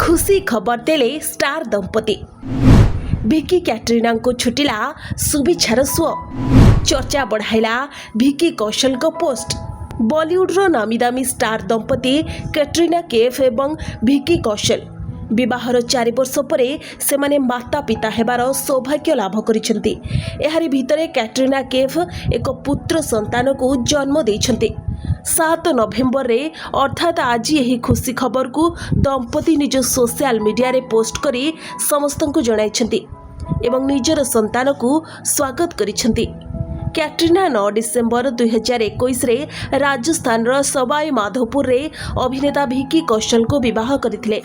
खुशी खबर देले स्टार दंपति ଭିକି କ୍ୟାଟ୍ରିନାଙ୍କୁ ଛୁଟିଲା ଶୁଭେଚ୍ଛାର ସୁଅ। ଚର୍ଚ୍ଚା ବଢ଼ାଇଲା ଭିକି କୌଶଲଙ୍କ ପୋଷ୍ଟ। ବଲିଉଡର ନାମୀଦାମୀ ଷ୍ଟାର ଦମ୍ପତି କ୍ୟାଟ୍ରିନା କୈଫ୍ ଏବଂ ଭିକି କୌଶଲ ବିବାହର 4 ବର୍ଷ ପରେ ସେମାନେ ମାତା ପିତା ହେବାର ସୌଭାଗ୍ୟ ଲାଭ କରିଛନ୍ତି। ଏହାରି ଭିତରେ କ୍ୟାଟ୍ରିନା କୈଫ୍ ଏକ ପୁତ୍ର ସନ୍ତାନକୁ ଜନ୍ମ ଦେଇଛନ୍ତି। 7 ନଭେମ୍ବରରେ ଅର୍ଥାତ୍ ଆଜି ଏହି ଖୁସି ଖବରକୁ ଦମ୍ପତି ନିଜ ସୋସିଆଲ ମିଡିଆରେ ପୋଷ୍ଟ କରି ସମସ୍ତଙ୍କୁ ଜଣାଇଛନ୍ତି ଏବଂ ନିଜର ସନ୍ତାନକୁ ସ୍ୱାଗତ କରିଛନ୍ତି। କ୍ୟାଟ୍ରିନା 9 ଡିସେମ୍ବର 2021ରେ ରାଜସ୍ଥାନର ସବାଇ ମାଧୋପୁରରେ ଅଭିନେତା ଭିକି କୌଶଲଙ୍କୁ ବିବାହ କରିଥିଲେ।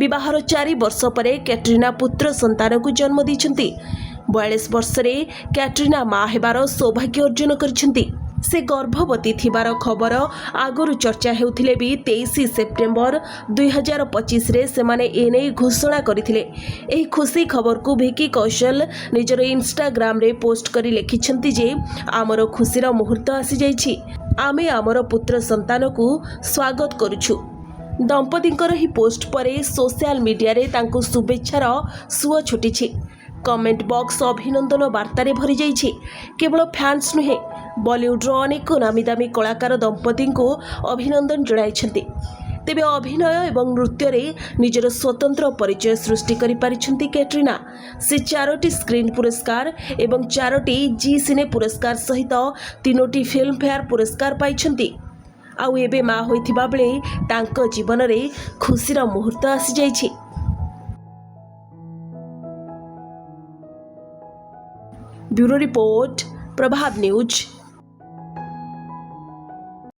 ବିବାହର 4 ବର୍ଷ ପରେ କ୍ୟାଟ୍ରିନା ପୁତ୍ର ସନ୍ତାନକୁ ଜନ୍ମ ଦେଇଛନ୍ତି। 42 ବର୍ଷରେ କ୍ୟାଟ୍ରିନା ମା ହେବାର ସୌଭାଗ୍ୟ ଅର୍ଜନ କରିଛନ୍ତି। ସେ ଗର୍ଭବତୀ ଥିବାର ଖବର ଆଗରୁ ଚର୍ଚ୍ଚା ହେଉଥିଲେ ବି 23 ସେପ୍ଟେମ୍ବର 2025ରେ ସେମାନେ ଏନେଇ ଘୋଷଣା କରିଥିଲେ। ଏହି ଖୁସି ଖବରକୁ ଭିକି କୌଶଲ ନିଜର ଇନଷ୍ଟାଗ୍ରାମରେ ପୋଷ୍ଟ କରି ଲେଖିଛନ୍ତି ଯେ ଆମର ଖୁସିର ମୁହୂର୍ତ୍ତ ଆସିଯାଇଛି। ଆମେ ଆମର ପୁତ୍ର ସନ୍ତାନକୁ ସ୍ୱାଗତ କରୁଛୁ। ଦମ୍ପତିଙ୍କର ଏହି ପୋଷ୍ଟ ପରେ ସୋସିଆଲ ମିଡିଆରେ ତାଙ୍କୁ ଶୁଭେଚ୍ଛାର ସୁଅ ଛୁଟିଛି। କମେଣ୍ଟ ବକ୍ସ ଅଭିନନ୍ଦନ ବାର୍ତ୍ତାରେ ଭରିଯାଇଛି। କେବଳ ଫ୍ୟାନ୍ସ ନୁହେଁ, ବଲିଉଡର ଅନେକ ନାମୀଦାମୀ କଳାକାର ଦମ୍ପତିଙ୍କୁ ଅଭିନନ୍ଦନ ଜଣାଇଛନ୍ତି। ତେବେ ଅଭିନୟ ଏବଂ ନୃତ୍ୟରେ ନିଜର ସ୍ୱତନ୍ତ୍ର ପରିଚୟ ସୃଷ୍ଟି କରିପାରିଛନ୍ତି କ୍ୟାଟ୍ରିନା। ସେ 4ଟି ସ୍କ୍ରିନ୍ ପୁରସ୍କାର ଏବଂ 4ଟି ଜି ସିନେ ପୁରସ୍କାର ସହିତ 3ଟି ଫିଲ୍ମଫେୟାର ପୁରସ୍କାର ପାଇଛନ୍ତି। ଆଉ ଏବେ ମା ହୋଇଥିବା ବେଳେ ତାଙ୍କ ଜୀବନରେ ଖୁସିର ମୁହୂର୍ତ୍ତ ଆସିଯାଇଛି। ବ୍ୟୁରୋ ରିପୋର୍ଟ, ପ୍ରଭାତ ନ୍ୟୁଜ୍।